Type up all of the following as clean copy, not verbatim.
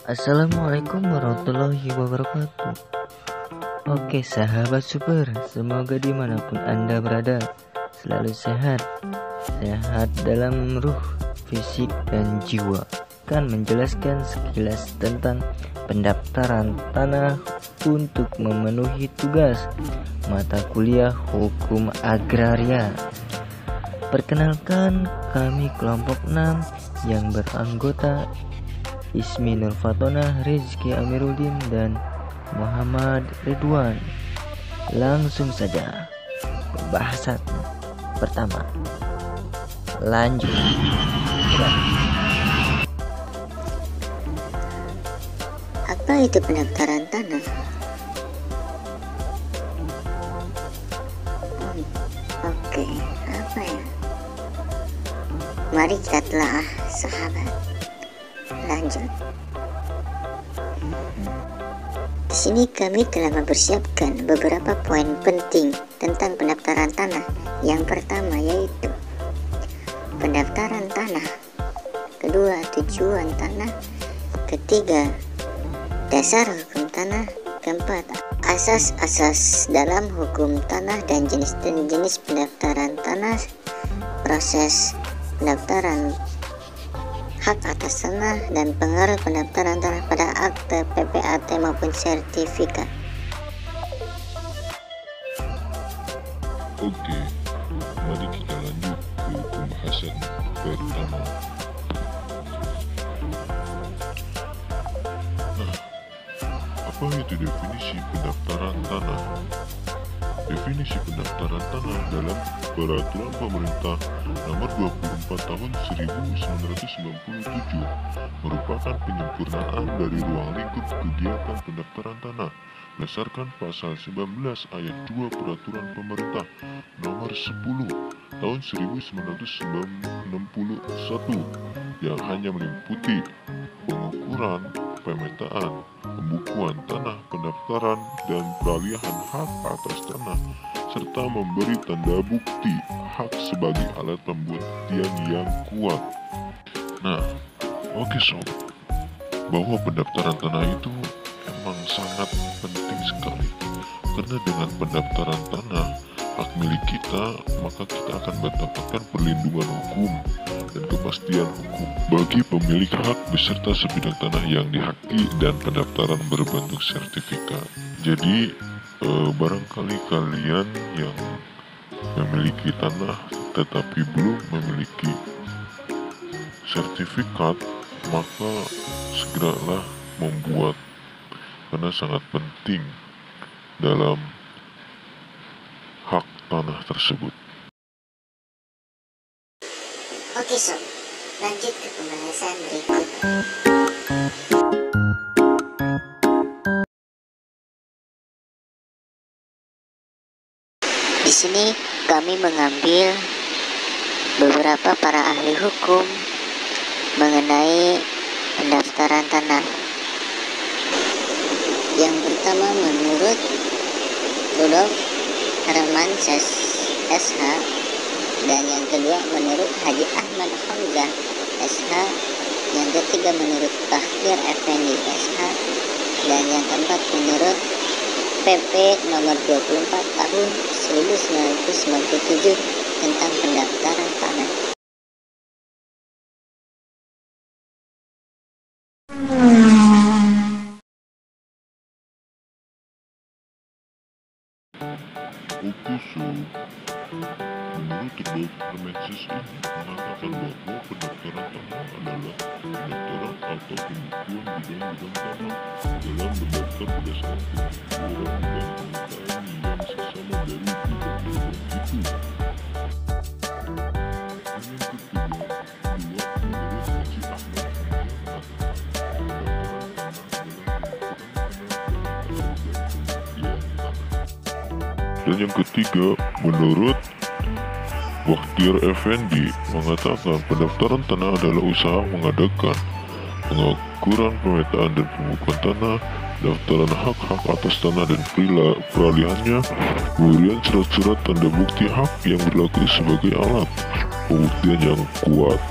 Assalamualaikum warahmatullahi wabarakatuh. Oke sahabat super, semoga dimanapun Anda berada selalu sehat dalam ruh, fisik, dan jiwa. Akan menjelaskan sekilas tentang pendaftaran tanah untuk memenuhi tugas mata kuliah hukum agraria. Perkenalkan, kami kelompok 6 yang beranggota Ismi Nurfatona, Rizky Amiruddin, dan Muhammad Ridwan. Langsung saja pembahasan pertama. Lanjut. Apa itu pendaftaran tanah? Oke, apa ya? Mari kita telah sahabat. Lanjut. Di sini kami telah mempersiapkan beberapa poin penting tentang pendaftaran tanah. Yang pertama yaitu pendaftaran tanah, kedua tujuan tanah, ketiga dasar hukum tanah, keempat asas-asas dalam hukum tanah dan jenis pendaftaran tanah, proses pendaftaran hak atas tanah, dan pengaruh pendaftaran tanah pada akte PPAT maupun sertifikat. Oke, mari kita lanjut ke pembahasan pertama. Nah, apa itu definisi pendaftaran tanah? Definisi pendaftaran tanah dalam Peraturan Pemerintah Nomor 24 Tahun 1997 merupakan penyempurnaan dari ruang lingkup kegiatan pendaftaran tanah berdasarkan Pasal 19 Ayat 2 Peraturan Pemerintah Nomor 10 Tahun 1961 yang hanya meliputi pengukuran, pemetaan, pembukuan tanah, pendaftaran, dan peralihan hak atas tanah, serta memberi tanda bukti hak sebagai alat pembuktian yang kuat. Nah, oke sob, bahwa pendaftaran tanah itu emang sangat penting sekali, karena dengan pendaftaran tanah hak milik kita, maka kita akan mendapatkan perlindungan hukum dan kepastian hukum bagi pemilik hak beserta sebidang tanah yang dihaki dan pendaftaran berbentuk sertifikat. Jadi barangkali kalian yang memiliki tanah tetapi belum memiliki sertifikat, maka segeralah membuat, karena sangat penting dalam hak tanah tersebut. Oke sob, lanjut ke pembahasan berikutnya. Di sini kami mengambil beberapa para ahli hukum mengenai pendaftaran tanah. Yang pertama menurut Rudolf Herman SH, dan yang kedua menurut Haji Ahmad Hamzah SH, yang ketiga menurut Tahir Effendi SH, dan yang keempat menurut PP nomor 24 tahun 1997 tentang pendaftaran tanah. Oke sob, menurut Rudolf Hermansyes ini mengatakan bahwa pendaftaran tanah adalah pendaftaran atau pembukuan bidang-bidang tanah dalam mendaftar berdasarkan pembukuan dan pemetaan yang sesama dari bidang-bidang itu. Dan yang ketiga, menurut Haji Ahmad Hamzah mengatakan dan yang ketiga, menurut Baktiar Effendi mengatakan pendaftaran tanah adalah usaha mengadakan pengukuran, pemetaan, dan pembukuan tanah, daftaran hak-hak atas tanah dan peralihannya, pemberian surat-surat tanda bukti hak yang berlaku sebagai alat pembuktian yang kuat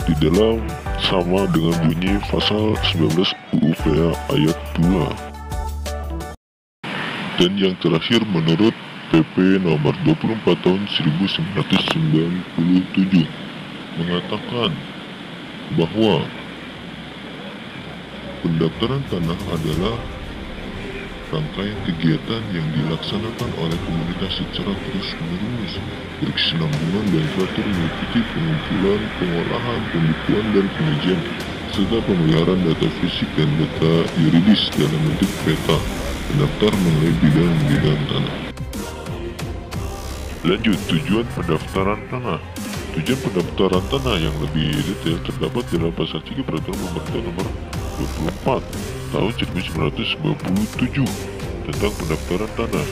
di dalam sama dengan bunyi pasal 19 UU PA ayat 2. Dan yang terakhir, menurut PP nomor 24 tahun 1997 mengatakan bahwa pendaftaran tanah adalah rangkaian kegiatan yang dilaksanakan oleh komunitas secara terus-menerus, berkesinambungan dan teratur meliputi pengumpulan, pengolahan, pembukuan, dan pengujian, serta pemeliharaan data fisik dan data yuridis dalam bentuk peta pendaftar mengenai bidang-bidang tanah. Lanjut, tujuan pendaftaran tanah. Tujuan pendaftaran tanah yang lebih detail terdapat dalam pasal 3 Peraturan Pemerintah nomor 24 tahun 1997 tentang pendaftaran tanah,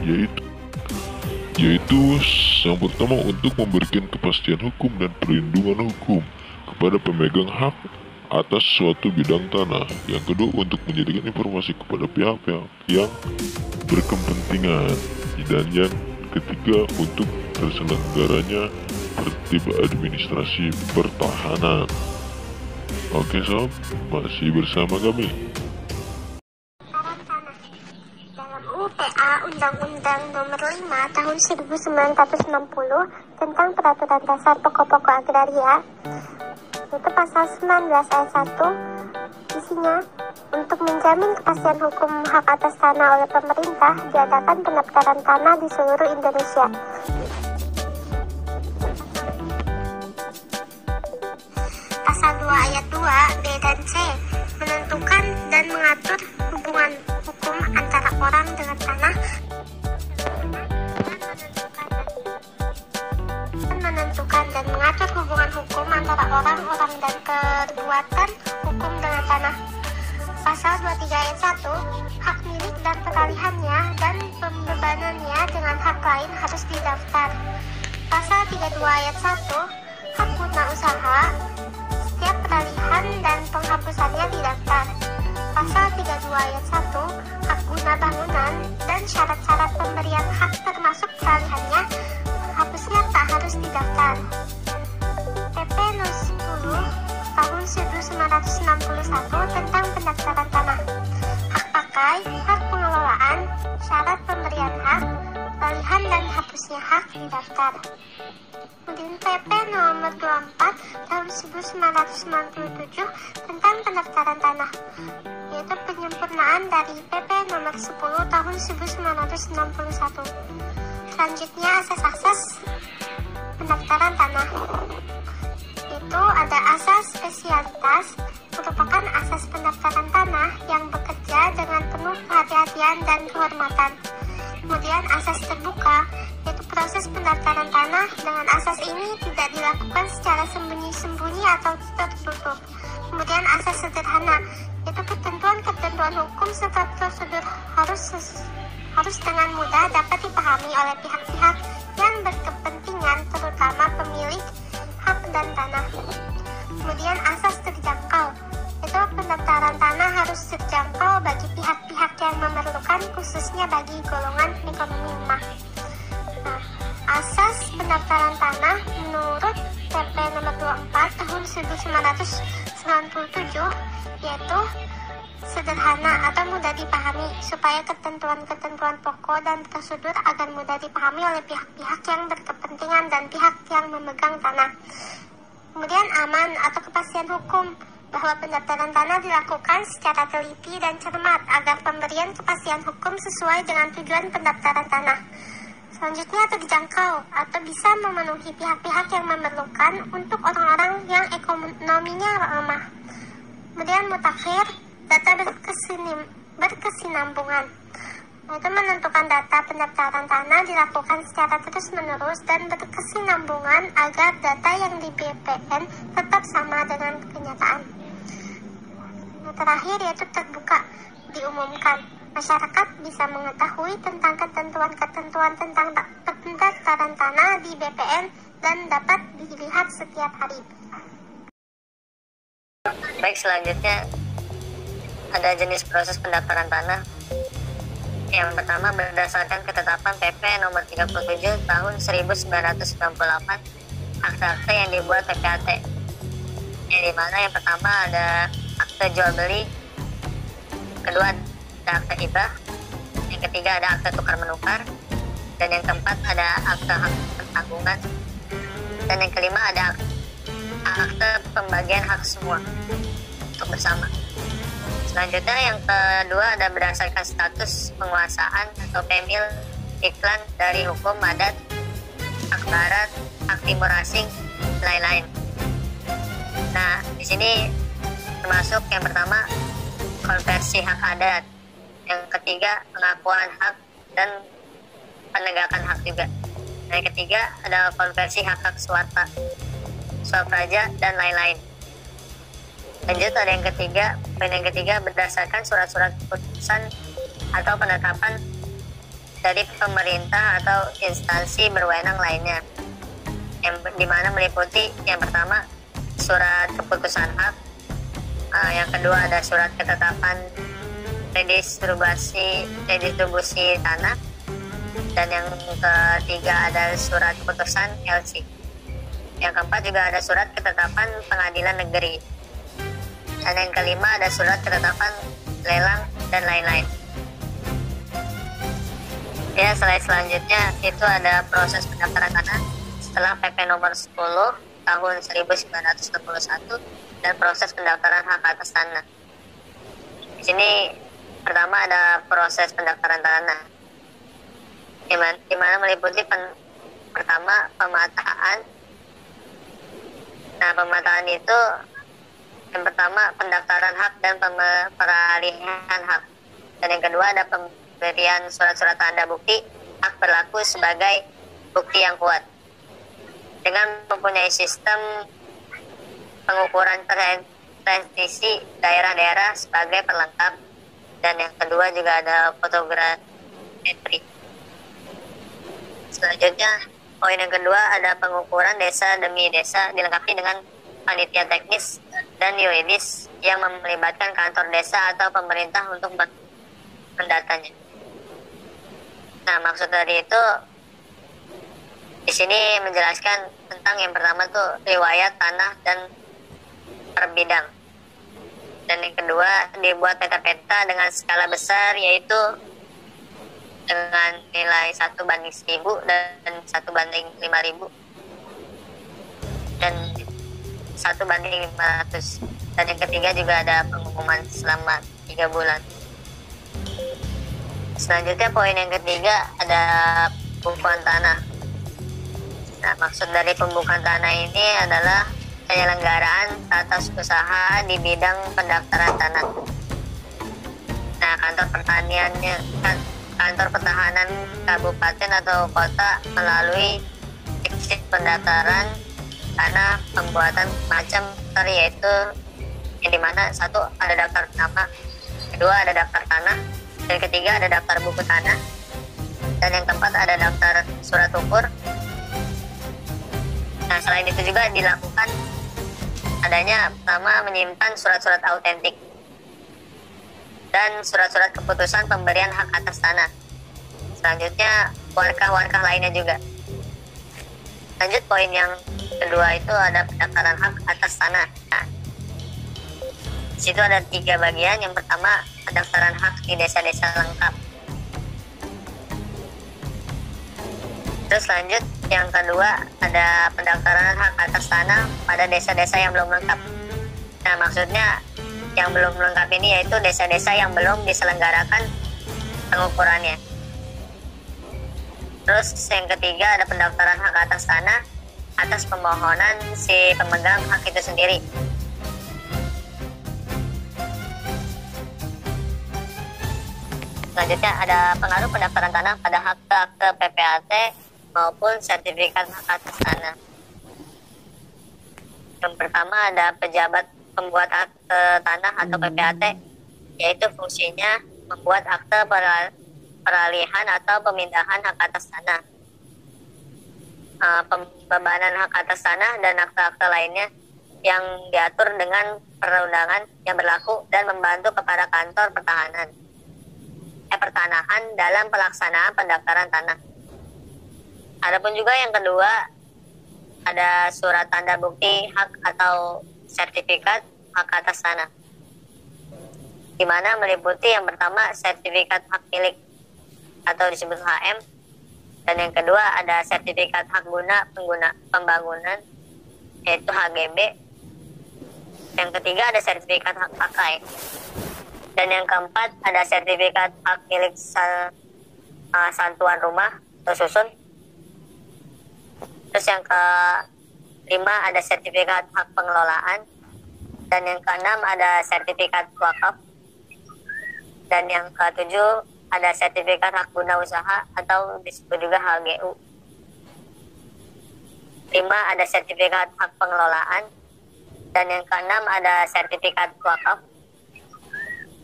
yaitu yang pertama untuk memberikan kepastian hukum dan perlindungan hukum kepada pemegang hak atas suatu bidang tanah. Yang kedua, untuk menjadikan informasi kepada pihak-pihak yang berkepentingan. Dan yang ketiga, untuk terselenggaranya tertib administrasi pertahanan. Oke sob, masih bersama kami. Dalam UPA Undang-Undang Nomor 5 Tahun 1960 tentang Peraturan Dasar Pokok-pokok Agraria, itu pasal 19 ayat 1, isinya untuk menjamin kepastian hukum hak atas tanah oleh pemerintah diadakan pendaftaran tanah di seluruh Indonesia. Pasal 2 ayat 2 B dan C menentukan dan mengatur hubungan hukum antara orang dengan tanah dan mengatur hubungan hukum antara orang dan perbuatan hukum dengan tanah. Pasal 23 ayat 1, hak milik dan peralihannya dan pembebanannya dengan hak lain harus didaftar. Pasal 32 ayat 1, hak guna usaha, setiap peralihan dan penghapusannya didaftar. Pasal 32 ayat 1, hak guna bangunan dan syarat-syarat pemberian hak termasuk peralihannya, hapusnya tak harus didaftar. PP No. 10 tahun 1961 tentang pendaftaran tanah, hak pakai, hak pengelolaan, syarat pemberian hak, peralihan dan hapusnya hak didaftar. Kemudian PP nomor 24 tahun 1997 tentang pendaftaran tanah, yaitu penyempurnaan dari PP nomor 10 tahun 1961. Selanjutnya asas-asas pendaftaran tanah. Itu ada asas spesialitas, merupakan asas pendaftaran tanah yang bekerja dengan penuh kehati-hatian dan kehormatan. Kemudian asas terbuka, yaitu proses pendaftaran tanah dengan asas ini tidak dilakukan secara sembunyi-sembunyi atau tertutup. Kemudian asas sederhana, yaitu ketentuan-ketentuan hukum serta prosedur harus dengan mudah dapat dipahami oleh pihak-pihak yang berkepentingan, terutama pemilik hak dan tanah. Kemudian asas terjangkau, yaitu pendaftaran tanah harus terjangkau bagi pihak-pihak yang memerlukan, khususnya bagi golongan ekonomi lemah. Nah, asas pendaftaran tanah menurut PP nomor 24 tahun 1997 yaitu sederhana atau mudah dipahami, supaya ketentuan-ketentuan pokok dan prosedur agar mudah dipahami oleh pihak-pihak yang berkepentingan dan pihak yang memegang tanah. Kemudian aman atau kepastian hukum, bahwa pendaftaran tanah dilakukan secara teliti dan cermat agar pemberian kepastian hukum sesuai dengan tujuan pendaftaran tanah. Selanjutnya terjangkau atau bisa memenuhi pihak-pihak yang memerlukan untuk orang-orang yang ekonominya lemah. Kemudian mutakhir, data berkesinambungan, yaitu menentukan data pendaftaran tanah dilakukan secara terus-menerus dan berkesinambungan agar data yang di BPN tetap sama dengan kenyataan. Yang terakhir yaitu terbuka, diumumkan. Masyarakat bisa mengetahui tentang ketentuan-ketentuan tentang pendaftaran tanah di BPN dan dapat dilihat setiap hari. Baik, selanjutnya ada jenis proses pendaftaran tanah. Yang pertama, berdasarkan ketetapan PP nomor 37 tahun 1998, akte-akte yang dibuat PPAT, di mana yang pertama ada akte jual beli, kedua ada akte hibah, yang ketiga ada akte tukar menukar, dan yang keempat ada akte hak tanggungan, dan yang kelima ada akte pembagian hak semua untuk bersama. Selanjutnya yang kedua ada berdasarkan status penguasaan atau pemil iklan dari hukum adat, hak barat, hak timur asing, lain-lain. Nah, di sini termasuk yang pertama konversi hak adat, yang ketiga pengakuan hak dan penegakan hak juga. Nah, yang ketiga ada konversi hak-hak swasta, swapraja, dan lain-lain. Lanjut ada yang ketiga, poin yang ketiga berdasarkan surat-surat keputusan atau penetapan dari pemerintah atau instansi berwenang lainnya, yang dimana meliputi yang pertama surat keputusan hak, yang kedua ada surat ketetapan redistribusi tanah, dan yang ketiga ada surat keputusan LC. Yang keempat juga ada surat ketetapan pengadilan negeri, dan yang kelima ada surat ketetapan lelang dan lain-lain. Ya, selanjutnya itu ada proses pendaftaran tanah setelah PP nomor 10 tahun 1961 dan proses pendaftaran hak atas tanah. Di sini pertama ada proses pendaftaran tanah, di mana meliputi pertama pemataan. Nah, pemataan itu yang pertama pendaftaran hak dan peralihan hak, dan yang kedua ada pemberian surat-surat tanda bukti hak berlaku sebagai bukti yang kuat dengan mempunyai sistem pengukuran presisi daerah-daerah sebagai perlengkap, dan yang kedua juga ada fotogrametri. Selanjutnya poin yang kedua ada pengukuran desa demi desa dilengkapi dengan panitia teknis dan yuridis yang melibatkan kantor desa atau pemerintah untuk mendatanya. Nah, maksud dari itu di sini menjelaskan tentang yang pertama tuh riwayat tanah dan per bidang, dan yang kedua dibuat peta-peta dengan skala besar, yaitu dengan nilai 1:1000 dan 1:5000 dan 1:500, dan yang ketiga juga ada pengumuman selama 3 bulan. Selanjutnya poin yang ketiga ada pembukuan tanah. Nah, maksud dari pembukaan tanah ini adalah penyelenggaraan tata usaha di bidang pendaftaran tanah. Nah, kantor pertahanan kabupaten atau kota melalui exit pendaftaran tanah pembuatan macam yaitu yang dimana satu ada daftar nama, kedua ada daftar tanah, dan ketiga ada daftar buku tanah, dan yang keempat ada daftar surat ukur. Nah, selain itu juga dilakukan adanya pertama menyimpan surat-surat autentik dan surat-surat keputusan pemberian hak atas tanah. Selanjutnya warkah-warkah lainnya juga. Lanjut poin yang kedua itu ada pendaftaran hak atas tanah. Nah, di situ ada 3 bagian. Yang pertama pendaftaran hak di desa-desa lengkap. Terus lanjut yang kedua ada pendaftaran hak atas tanah pada desa-desa yang belum lengkap. Nah, maksudnya yang belum lengkap ini yaitu desa-desa yang belum diselenggarakan pengukurannya. Terus yang ketiga ada pendaftaran hak atas tanah atas permohonan si pemegang hak itu sendiri. Selanjutnya ada pengaruh pendaftaran tanah pada akte PPAT maupun sertifikat hak atas tanah. Yang pertama ada pejabat pembuat akte tanah atau PPAT, yaitu fungsinya membuat akte peralihan atau pemindahan hak atas tanah, pembebanan hak atas tanah, dan akte-akte lainnya yang diatur dengan perundangan yang berlaku dan membantu kepada kantor pertanahan dalam pelaksanaan pendaftaran tanah. Adapun juga yang kedua ada surat tanda bukti hak atau sertifikat hak atas tanah, di mana meliputi yang pertama sertifikat hak milik atau disebut HM, dan yang kedua ada sertifikat hak guna pembangunan yaitu HGB, yang ketiga ada sertifikat hak pakai, dan yang keempat ada sertifikat hak milik satuan rumah atau susun. Terus yang kelima ada sertifikat hak pengelolaan, dan yang keenam ada sertifikat wakaf, dan yang ketujuh ada sertifikat hak guna usaha atau disebut juga HGU. 5 ada sertifikat hak pengelolaan, dan yang keenam ada sertifikat wakaf,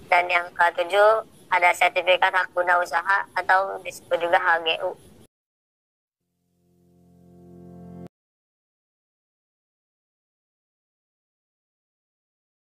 dan yang ketujuh ada sertifikat hak guna usaha atau disebut juga HGU.